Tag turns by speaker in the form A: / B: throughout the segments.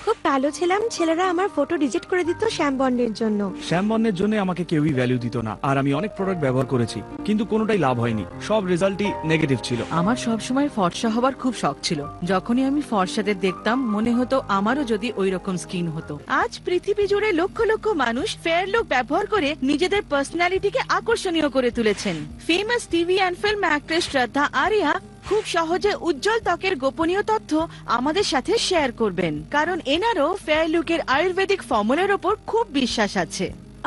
A: খুব কালো ছিলাম, ছেলেরা আমার ফটো রিজেক্ট করে দিত শ্যাম বন্ডের জন্য।
B: শ্যাম বর্ণের জন্য আমাকে কেউই ভ্যালু দিত না, আর আমি অনেক প্রোডাক্ট ব্যবহার করেছি, কিন্তু কোনোটাই লাভ হয়নি। সব রেজাল্টই নেগেটিভ ছিল।
C: আমার সবসময় ফর্সা হবার খুব শখ ছিল। যখনই আমি ফর্সাদের দেখতাম মনে হতো আমারও যদি ওই রকম স্কিন হতো। আজ পৃথিবী জুড়ে লক্ষ লক্ষ মানুষ ফেয়ার লুক ব্যবহার করে নিজেদের পার্সোনালিটিকে আকর্ষণীয় করে তুলেছেন। Famous TV and film actress শ্রদ্ধা আরিয়া খুব সহজে উজ্জ্বল ত্বকের গোপনীয় তথ্য আমাদের সাথে শেয়ার করবেন, কারণ এনারও ফেয়ার লুকের আয়ুর্বেদিক ফর্মুলার ওপর খুব বিশ্বাস আছে।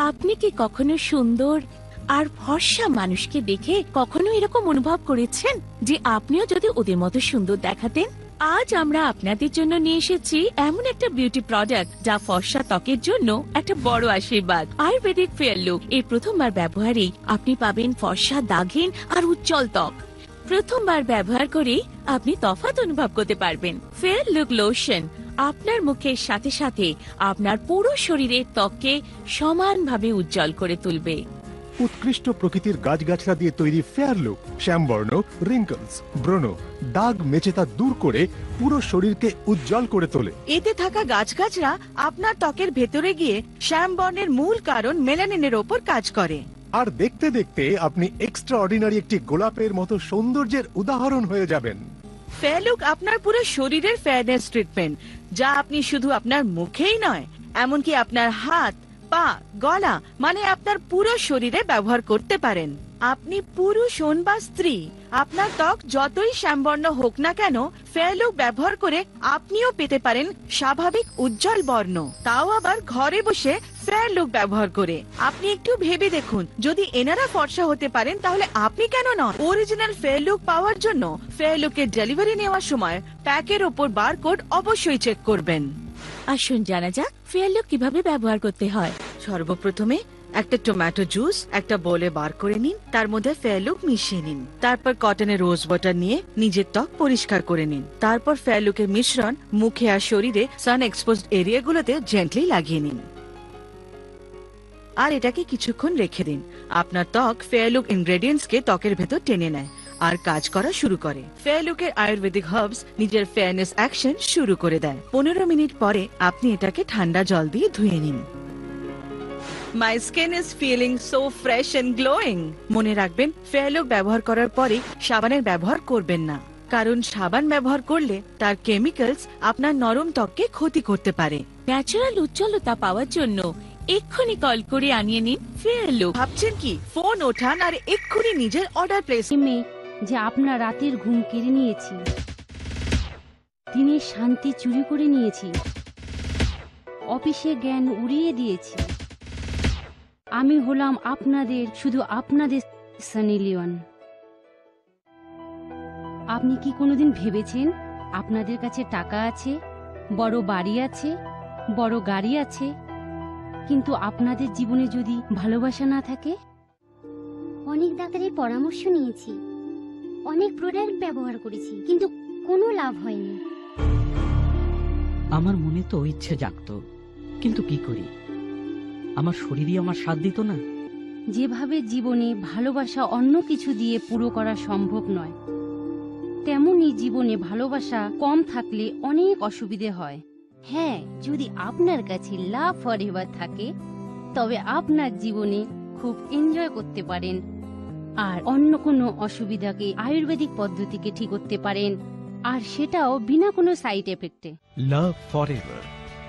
D: আপনি কি কখনো সুন্দর আর ফর্সা মানুষকে দেখে কখনো এরকম অনুভব করেছেন যে আপনিও যদি ওদের মতো সুন্দর দেখাতেন? আজ আমরা আপনাদের জন্য নিয়ে এসেছি এমন একটা বিউটি প্রোডাক্ট যা ফর্সা ত্বকের জন্য একটা বড় আশীর্বাদ। আয়ুর্বেদিক ফেয়ার লুক এর প্রথমবার ব্যবহারেই আপনি পাবেন ফর্সা, দাগহীন আর উজ্জ্বল ত্বক। প্রথমবার ব্যবহার করেই আপনি তফাৎ অনুভব করতে পারবেন। ফেয়ার লুক লোশন আপনার মুখের সাথে সাথে আপনার পুরো শরীরের ত্বককে সমানভাবে উজ্জ্বল করে তুলবে।
E: উৎকৃষ্ট প্রকৃতির গাছগাছরা দিয়ে তৈরি ফেয়ার লুক শ্যামবর্ণ, রিঙ্কলস, ব্রণ, দাগ মেচেতা দূর করে পুরো শরীরকে উজ্জ্বল করে তোলে।
C: এতে থাকা গাছগাছরা আপনার ত্বকের ভেতরে গিয়ে শ্যাম বর্ণের মূল কারণ মেলানিনের ওপর কাজ করে।
E: আর দেখতে দেখতে আপনি এক্সট্রা অর্ডিনারি একটি গোলাপের মতো সৌন্দর্যের উদাহরণ হয়ে যাবেন।
C: ফেয়ার লুক আপনার পুরো শরীরের ফেয়ারনেস ট্রিটমেন্ট, যা আপনি শুধু আপনার মুখেই নয়, এমনকি আপনার হাত, পা, গলা মানে আপনার পুরো শরীরে ব্যবহার করতে পারেন। আপনি পুরুষ হন বা স্ত্রী, আপনার ত্বক যতই শ্যামবর্ণ হোক না কেন, ফেয়ার লুক ব্যবহার করে আপনিও পেতে পারেন স্বাভাবিক উজ্জ্বল বর্ণ, তাও আবার ঘরে বসে ফেয়ার লুক ব্যবহার করে। আপনি একটু ভেবে দেখুন, যদি এনারা ফর্সা হতে পারেন তাহলে আপনি কেন নন? অরিজিনাল ফেয়ার লুক পাওয়ার জন্য ফেয়ার লুকের ডেলিভারি নেওয়ার সময় প্যাকের ওপর বারকোড অবশ্যই চেক করবেন।
D: আসুন জানা যাক ফেয়ার লুক কিভাবে ব্যবহার করতে হয়।
C: সর্বপ্রথমে একটা টমেটো জুস একটা বোলে বার করে নিন, তার মধ্যে ফেয়ার লুক মিশিয়ে নিন। তারপর কটনের রোজ ওয়াটার নিয়ে নিজের ত্বক পরিষ্কার করে নিন। তারপর ফেয়ার লুকের মিশ্রণ মুখে আর শরীরে সান এক্সপোজড এরিয়াগুলোতে জেন্টলি লাগিয়ে নিন, আর এটাকে কিছুক্ষণ রেখে দিন। আপনার ত্বক ফেয়ার লুক ইনগ্রেডিয়েন্টস কে ত্বকের ভেতর টেনে নেয় আর কাজ করা শুরু করে। ফেয়ার লুকের আয়ুর্বেদিক হার্বস নিজের ফেয়ারনেস অ্যাকশন শুরু করে দেয়। 15 মিনিট পরে আপনি এটাকে ঠান্ডা জল দিয়ে ধুয়ে নিন। My skin is feeling so fresh and glowing. মনে রাখবেন, ফেয়ার লুক ব্যবহার করার পরে সাবানের ব্যবহার করবেন না, কারণ সাবান ব্যবহার করলে তার কেমিক্যালস আপনার নরম ত্বককে ক্ষতি করতে পারে।
D: ন্যাচারাল উজ্জ্বলতা পাওয়ার জন্য এক্ষুনি কল করে আনিয়ে নিন ফেয়ার লুক।
C: ভাবছেন কি? ফোন ওঠান আর এক্ষুনি নিজের অর্ডার প্লেস।
F: যে আপনার রাতের ঘুম কেড়ে নিয়েছি, দিনের শান্তি চুরি করে নিয়েছি, অফিসে জ্ঞান উড়িয়ে দিয়েছি। আমি হলাম আপনাদের, শুধু আপনাদের সানি লিওন। আপনি কি কোনোদিন ভেবেছেন আপনাদের কাছে টাকা আছে, বড় বাড়ি আছে, বড় গাড়ি আছে, কিন্তু আপনাদের জীবনে যদি ভালোবাসা না থাকে?
G: অনেক ডাক্তারের পরামর্শ নিয়েছি, অনেক প্রোডাক্ট ব্যবহার করেছি, কিন্তু কোনো লাভ হয়নি।
H: আমার মনে তো ইচ্ছে জাগতো, কিন্তু কি করি, আমার শরীরই আমার সাথ দিত না।
F: যেভাবে জীবনে ভালোবাসা অন্য কিছু দিয়ে পুরো করা সম্ভব নয়, তেমনি জীবনে ভালোবাসা কম থাকলে অনেক অসুবিধে হয়। হ্যাঁ, যদি আপনার কাছে লাভ ফরএভার থাকে তবে আপনার জীবনে খুব এনজয় করতে পারেন, আর অন্য কোনো অসুবিধাকে আয়ুর্বেদিক পদ্ধতিকে ঠিক করতে পারেন, আর সেটাও বিনা কোনো সাইড এফেক্টে।
I: লাভ ফরএভার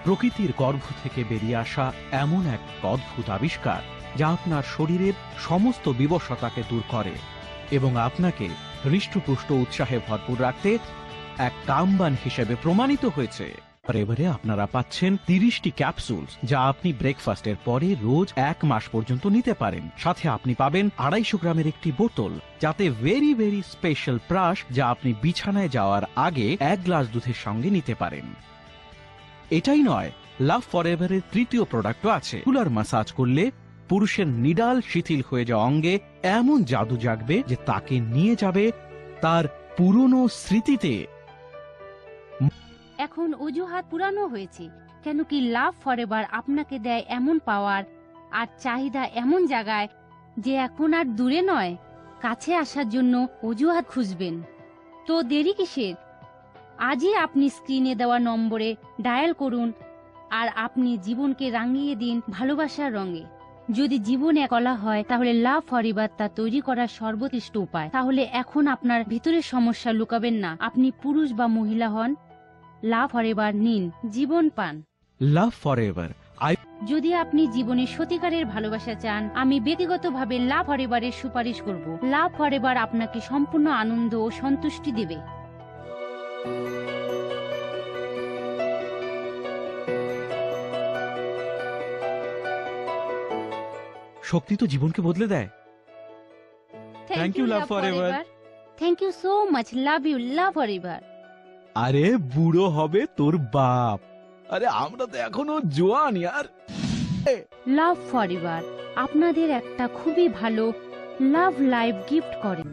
I: প্রকৃতির গর্ভ থেকে বেরিয়ে আসা এমন এক অদ্ভুত আবিষ্কার যা আপনার শরীরের সমস্ত বিবশতাকে দূর করে এবং আপনাকে হৃষ্টপুষ্ট উৎসাহে ভরপুর রাখতে এক কামবান হিসেবে প্রমাণিত হয়েছে। ফরএভারে আপনারা পাচ্ছেন 30টি ক্যাপসুল, যা আপনি ব্রেকফাস্টের পরে রোজ 1 মাস পর্যন্ত নিতে পারেন। সাথে আপনি পাবেন 250 গ্রামের একটি বোতল, যাতে ভেরি ভেরি স্পেশাল ব্রাশ, যা আপনি বিছানায় যাওয়ার আগে 1 গ্লাস দুধের সঙ্গে নিতে পারেন। এটাই নয়, লাভ ফরএভারের তৃতীয় প্রোডাক্টও আছে। রেগুলার মাসাজ করলে পুরুষের নিডাল শিথিল হয়ে যাওয়া অঙ্গে এমন জাদু জাগবে যে তাকে নিয়ে যাবে তার পুরনো স্মৃতিতে।
F: এখন অজুহাত পুরানো হয়েছে, কেন কি লাভ ফরএভার আপনাকে দেয় এমন পাওয়ার আর চাহিদা এমন জায়গায় যে এখন আর দূরে নয়, কাছে আসার জন্য অজুহাত খুঁজবেন। তো দেরি কিসের? আজই আপনি স্ক্রিনে দেওয়া নম্বরে ডায়াল করুন আর আপনি জীবনকে রাঙিয়ে দিন ভালোবাসার রঙে। যদি জীবনে কলা হয় তাহলে লাভ ফরএভার তা তৈরি করার সর্বোৎকৃষ্ট উপায়। তাহলে এখন আপনার ভিতরের সমস্যা লুকাবেন না, আপনি পুরুষ বা মহিলা হন, লাভ ফরএভার নিন, জীবন পান।
I: লাভ ফরএভার।
F: যদি আপনি জীবনে সত্যিকারের ভালোবাসা চান, আমি ব্যক্তিগতভাবে লাভ ফরএভারের সুপারিশ করব। লাভ ফরএভার আপনাকে সম্পূর্ণ আনন্দ ও সন্তুষ্টি দেবে।
B: শক্তি তো জীবনকে বদলে দেয়। Thank you, Love Forever.
F: Thank you so much, love you, love forever.
B: আরে বুড়ো হবে তোর বাপ, আরে আমরা তো এখনো জোয়ান ইয়ার।
F: লাভ ফরএভার আপনাদের একটা খুবই ভালো লাভ লাইফ গিফট করেন।